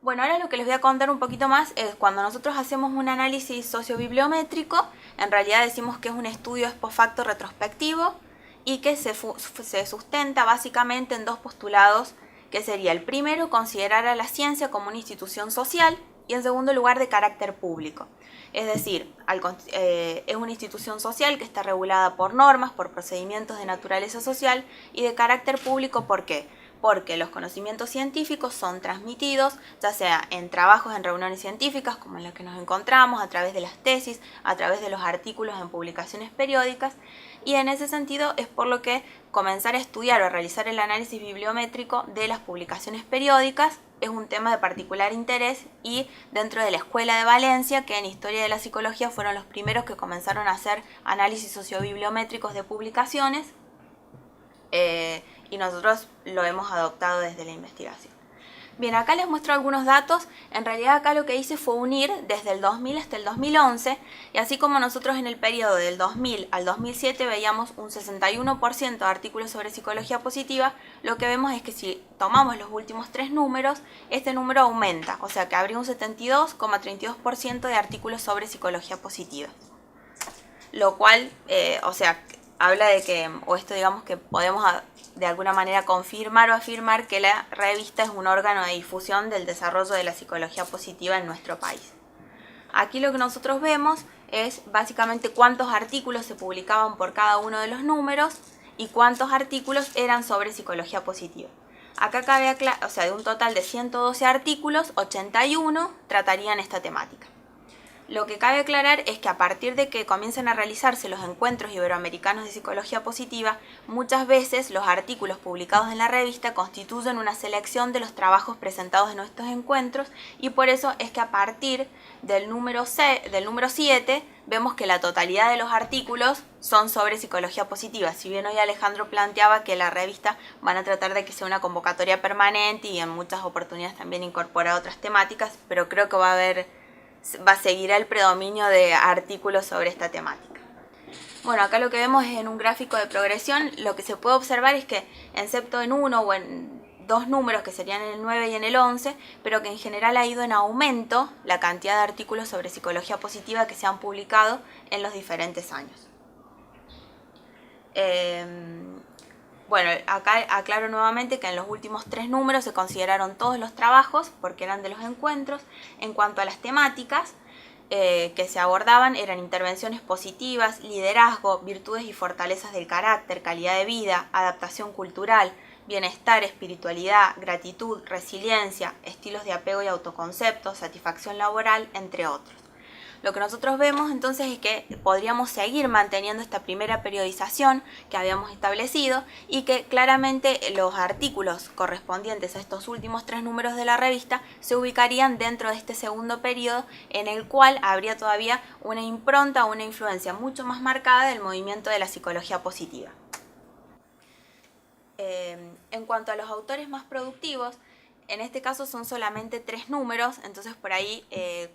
Bueno, ahora lo que les voy a contar un poquito más es cuando nosotros hacemos un análisis sociobibliométrico, en realidad decimos que es un estudio ex post facto retrospectivo y que se sustenta básicamente en dos postulados, que sería el primero, considerar a la ciencia como una institución social, y en segundo lugar, de carácter público. Es decir, es una institución social que está regulada por normas, por procedimientos de naturaleza social y de carácter público. ¿Por qué? Porque los conocimientos científicos son transmitidos, ya sea en trabajos, en reuniones científicas, como en las que nos encontramos, a través de las tesis, a través de los artículos en publicaciones periódicas, y en ese sentido es por lo que comenzar a estudiar o a realizar el análisis bibliométrico de las publicaciones periódicas es un tema de particular interés, y dentro de la Escuela de Valencia, que en Historia de la Psicología fueron los primeros que comenzaron a hacer análisis sociobibliométricos de publicaciones, y nosotros lo hemos adoptado desde la investigación. Bien, acá les muestro algunos datos. En realidad acá lo que hice fue unir desde el 2000 hasta el 2011, y así como nosotros en el periodo del 2000 al 2007 veíamos un 61% de artículos sobre psicología positiva, lo que vemos es que si tomamos los últimos tres números, este número aumenta, o sea que habría un 72,32% de artículos sobre psicología positiva. Lo cual, habla de que, o esto digamos que podemos de alguna manera confirmar o afirmar que la revista es un órgano de difusión del desarrollo de la psicología positiva en nuestro país. Aquí lo que nosotros vemos es básicamente cuántos artículos se publicaban por cada uno de los números y cuántos artículos eran sobre psicología positiva. Acá cabe aclarar, de un total de 112 artículos, 81 tratarían esta temática. Lo que cabe aclarar es que a partir de que comiencen a realizarse los encuentros iberoamericanos de psicología positiva, muchas veces los artículos publicados en la revista constituyen una selección de los trabajos presentados en estos encuentros, y por eso es que a partir del número 7 vemos que la totalidad de los artículos son sobre psicología positiva. Si bien hoy Alejandro planteaba que la revista van a tratar de que sea una convocatoria permanente y en muchas oportunidades también incorporar otras temáticas, pero creo que va a seguir el predominio de artículos sobre esta temática. Bueno, acá lo que vemos es en un gráfico de progresión, lo que se puede observar es que, excepto en uno o en dos números que serían en el 9 y en el 11, pero que en general ha ido en aumento la cantidad de artículos sobre psicología positiva que se han publicado en los diferentes años. Bueno, acá aclaro nuevamente que en los últimos tres números se consideraron todos los trabajos porque eran de los encuentros. En cuanto a las temáticas que se abordaban, eran intervenciones positivas, liderazgo, virtudes y fortalezas del carácter, calidad de vida, adaptación cultural, bienestar, espiritualidad, gratitud, resiliencia, estilos de apego y autoconcepto, satisfacción laboral, entre otros. Lo que nosotros vemos entonces es que podríamos seguir manteniendo esta primera periodización que habíamos establecido, y que claramente los artículos correspondientes a estos últimos tres números de la revista se ubicarían dentro de este segundo periodo, en el cual habría todavía una impronta o una influencia mucho más marcada del movimiento de la psicología positiva. En cuanto a los autores más productivos, en este caso son solamente tres números, entonces por ahí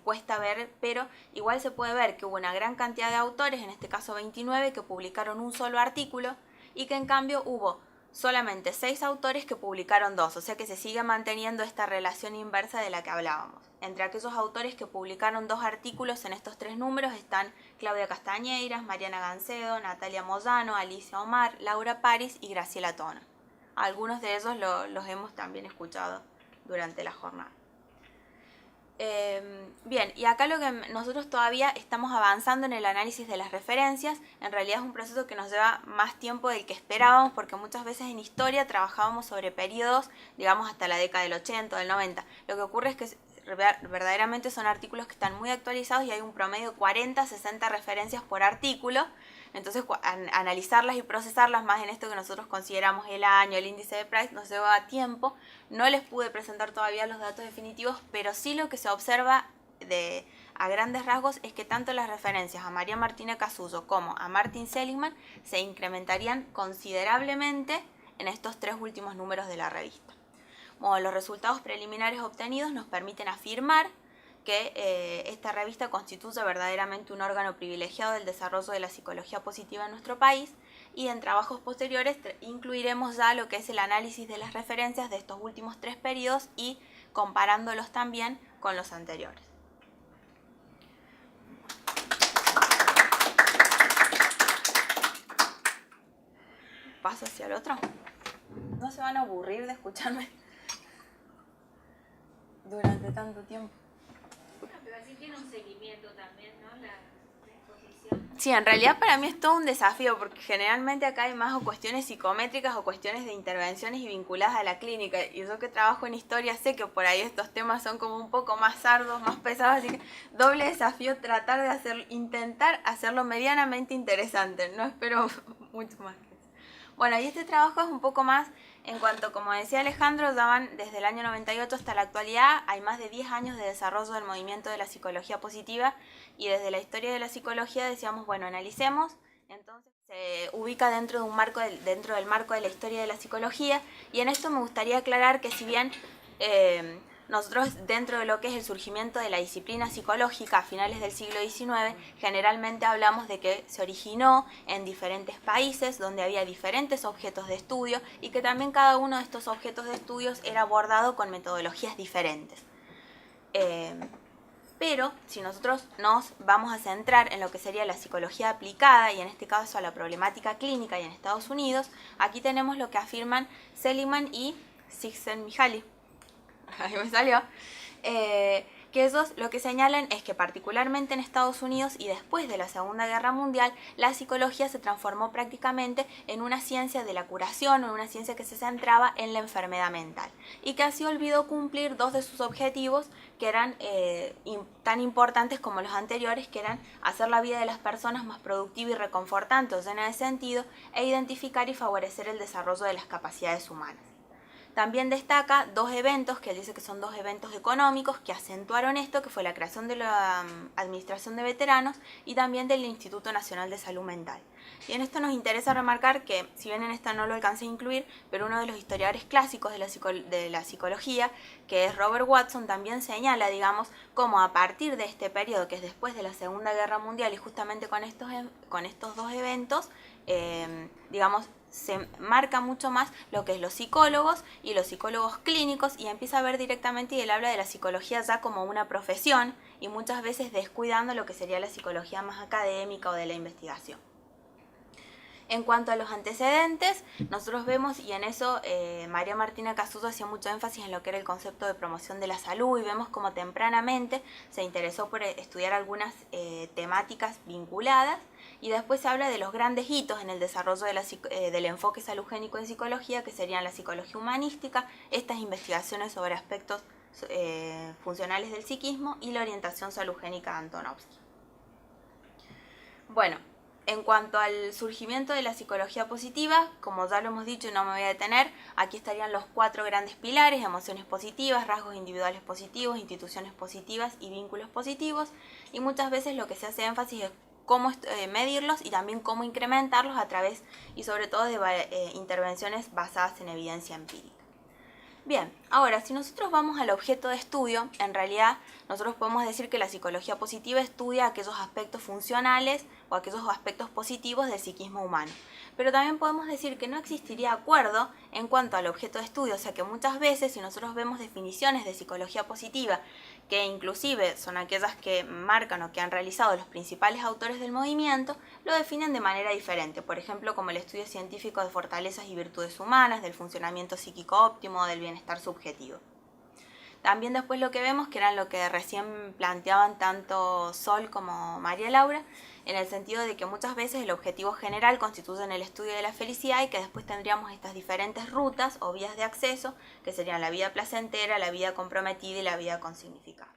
cuesta ver, pero igual se puede ver que hubo una gran cantidad de autores, en este caso 29, que publicaron un solo artículo, y que en cambio hubo solamente 6 autores que publicaron 2, o sea que se sigue manteniendo esta relación inversa de la que hablábamos. Entre aquellos autores que publicaron 2 artículos en estos tres números están Claudia Castañeiras, Mariana Gancedo, Natalia Moyano, Alicia Omar, Laura Paris y Graciela Tona. Algunos de ellos los hemos también escuchado durante la jornada. Bien, y acá lo que nosotros todavía estamos avanzando en el análisis de las referencias. En realidad es un proceso que nos lleva más tiempo del que esperábamos, porque muchas veces en historia trabajábamos sobre periodos, digamos, hasta la década del 80 o del 90. Lo que ocurre es que verdaderamente son artículos que están muy actualizados y hay un promedio de 40 a 60 referencias por artículo. Entonces, analizarlas y procesarlas más en esto que nosotros consideramos el año, el índice de Price, nos lleva tiempo. No les pude presentar todavía los datos definitivos, pero sí lo que se observa a grandes rasgos es que tanto las referencias a María Martina Casullo como a Martin Seligman se incrementarían considerablemente en estos tres últimos números de la revista. Bueno, los resultados preliminares obtenidos nos permiten afirmar que esta revista constituye verdaderamente un órgano privilegiado del desarrollo de la psicología positiva en nuestro país, y en trabajos posteriores incluiremos ya lo que es el análisis de las referencias de estos últimos tres periodos y comparándolos también con los anteriores. Paso hacia el otro. No se van a aburrir de escucharme durante tanto tiempo. Pero así tiene un seguimiento también, ¿no? La exposición. Sí, en realidad para mí es todo un desafío porque generalmente acá hay más o cuestiones psicométricas o cuestiones de intervenciones y vinculadas a la clínica. Y yo que trabajo en historia sé que por ahí estos temas son como un poco más arduos, más pesados, así que doble desafío tratar de intentar hacerlo medianamente interesante. No espero mucho más que eso. Bueno, y este trabajo es un poco más en cuanto, como decía Alejandro, ya van desde el año 98 hasta la actualidad, hay más de 10 años de desarrollo del movimiento de la psicología positiva y desde la historia de la psicología decíamos, bueno, analicemos, entonces se ubica dentro de un marco dentro del marco de la historia de la psicología y en esto me gustaría aclarar que si bien nosotros dentro de lo que es el surgimiento de la disciplina psicológica a finales del siglo XIX, generalmente hablamos de que se originó en diferentes países donde había diferentes objetos de estudio y que también cada uno de estos objetos de estudios era abordado con metodologías diferentes. Pero si nosotros nos vamos a centrar en lo que sería la psicología aplicada y en este caso a la problemática clínica y en Estados Unidos, aquí tenemos lo que afirman Seligman y Csikszentmihalyi. Ahí me salió, que esos lo que señalan es que particularmente en Estados Unidos y después de la Segunda Guerra Mundial, la psicología se transformó prácticamente en una ciencia de la curación o en una ciencia que se centraba en la enfermedad mental y que así olvidó cumplir dos de sus objetivos que eran tan importantes como los anteriores, que eran hacer la vida de las personas más productiva y reconfortante o llena de sentido e identificar y favorecer el desarrollo de las capacidades humanas. También destaca dos eventos, que él dice que son dos eventos económicos que acentuaron esto, que fue la creación de la Administración de Veteranos y también del Instituto Nacional de Salud Mental. Y en esto nos interesa remarcar que, si bien en esta no lo alcancé a incluir, pero uno de los historiadores clásicos de la psicología, que es Robert Watson, también señala, digamos, cómo a partir de este periodo, que es después de la Segunda Guerra Mundial y justamente con estos dos eventos, digamos, se marca mucho más lo que es los psicólogos y los psicólogos clínicos y empieza a ver directamente y él habla de la psicología ya como una profesión y muchas veces descuidando lo que sería la psicología más académica o de la investigación. En cuanto a los antecedentes, nosotros vemos, y en eso María Martina Casuso hacía mucho énfasis en lo que era el concepto de promoción de la salud, y vemos como tempranamente se interesó por estudiar algunas temáticas vinculadas, y después se habla de los grandes hitos en el desarrollo del enfoque salugénico en psicología, que serían la psicología humanística, estas investigaciones sobre aspectos funcionales del psiquismo y la orientación salugénica de Antonovsky. Bueno, en cuanto al surgimiento de la psicología positiva, como ya lo hemos dicho y no me voy a detener, aquí estarían los 4 grandes pilares: emociones positivas, rasgos individuales positivos, instituciones positivas y vínculos positivos, y muchas veces lo que se hace énfasis es cómo medirlos y también cómo incrementarlos a través y sobre todo de intervenciones basadas en evidencia empírica. Bien, ahora si nosotros vamos al objeto de estudio, en realidad nosotros podemos decir que la psicología positiva estudia aquellos aspectos funcionales o aquellos aspectos positivos del psiquismo humano. Pero también podemos decir que no existiría acuerdo en cuanto al objeto de estudio, o sea que muchas veces si nosotros vemos definiciones de psicología positiva, que inclusive son aquellas que marcan o que han realizado los principales autores del movimiento, lo definen de manera diferente, por ejemplo como el estudio científico de fortalezas y virtudes humanas, del funcionamiento psíquico óptimo, del bienestar subjetivo. También después lo que vemos, que eran lo que recién planteaban tanto Sol como María Laura, en el sentido de que muchas veces el objetivo general constituye el estudio de la felicidad y que después tendríamos estas diferentes rutas o vías de acceso, que serían la vida placentera, la vida comprometida y la vida con significado.